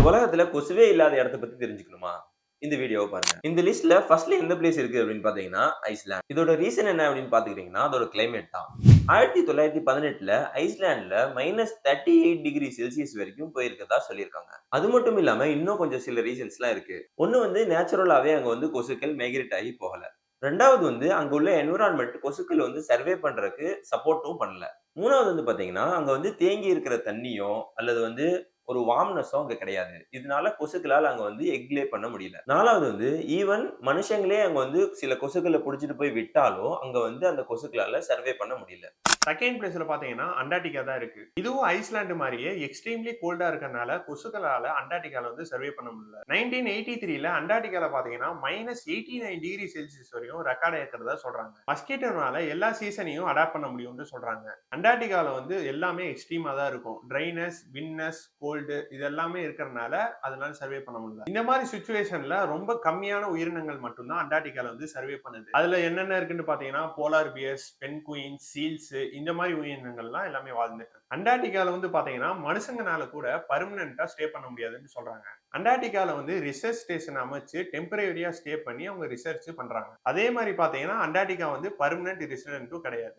உலகத்துல கொசுவே இல்லாத இடத்த பத்தி தெரிஞ்சுக்கணுமா? இந்த வீடியோவ பாருங்க. இந்த லிஸ்ட்ல ஃபர்ஸ்ட்ல எந்த பிளேஸ் இருக்கு அப்படின்னு பார்த்தீங்கன்னா, ஐஸ்லாண்ட். இதோட ரீசன் என்ன அப்படின்னு பார்த்துக்கிட்டீங்கன்னா, அதோட கிளைமேட் தான். 1918ல ஐஸ்லாண்ட்ல -38°C வரைக்கும் போயிருக்கிறதா சொல்லியிருக்காங்க. அது மட்டும் இல்லாம இன்னும் கொஞ்சம் சில ரீசன்ஸ்லாம் இருக்கு. ஒண்ணு வந்து நேச்சுரலாவே அங்க வந்து கொசுக்கள் மைக்ரேட் ஆகி போகல. 2வது வந்து அங்க உள்ள என்விரான்மென்ட் கொசுக்கள் வந்து சர்வே பண்றதுக்கு சப்போர்ட்டும் பண்ணல. 3வது வந்து பார்த்தீங்கன்னா, அங்க வந்து தேங்கி இருக்கிற தண்ணியோ அல்லது வந்து ஒரு வார்ம்னஸும் அங்க கிடையாது. இதனால கொசுக்களால அங்க வந்து எக் லே பண்ண முடியல. 4வது வந்து ஈவன் மனுஷங்களே அங்க வந்து சில கொசுக்கள புடிச்சிட்டு போய் விட்டாலும், அங்க வந்து அந்த கொசுக்களால சர்வே பண்ண முடியல. செகண்ட் பிளேஸ்ல பாத்தீங்கன்னா அண்டார்டிகா தான் இருக்கு. இதுவும் ஐஸ்லாந்து மாதிரியே எக்ஸ்ட்ரீம்லி கோல்டா இருக்கறனால கொசுக்களால அண்டார்டிகால வந்து சர்வே பண்ண முடியல. 1983ல அண்டார்டிகால பாத்தீங்கன்னா -89°C வரையும் ரெக்கார்ட் ஆயிருக்கிறதா சொல்றாங்க. மஸ்கிட்டோனால எல்லா சீசனையும் அடாப்ட் பண்ண முடியும்னு சொல்றாங்க. அண்டார்டிகால வந்து எல்லாமே எக்ஸ்ட்ரீமா தான் இருக்கும். ட்ரைனஸ், வின்னஸ், கோல்டு இது எல்லாமே இருக்கறனால அதனால சர்வே பண்ண முடியல. இந்த மாதிரி சிச்சுவேஷன்ல ரொம்ப கம்மியான உயிரினங்கள் மட்டும் தான் அண்டார்டிகால வந்து சர்வே பண்ணுது. அதுல என்னென்ன இருக்குன்னு பாத்தீங்கன்னா போலார் பியர்ஸ், பென்குயின், சீல்ஸ் இந்த மாதிரி உயிரினங்கள்லாம் எல்லாமே வாழ்ந்துட்டு இருக்கு. அண்டார்டிகால வந்து பாத்தீங்கன்னா மனுஷங்கனால கூட பர்மனண்டா ஸ்டே பண்ண முடியாதுன்னு சொல்றாங்க. அண்டார்டிகால வந்து ரிசர்ச் ஸ்டேஷன் அமைச்சு டெம்பரரியா ஸ்டே பண்ணி அவங்க ரிசர்ச் பண்றாங்க. அதே மாதிரி பாத்தீங்கன்னா அண்டார்டிகா வந்து பர்மனன்ட் ரெசிடென்ட்டும் கிடையாது.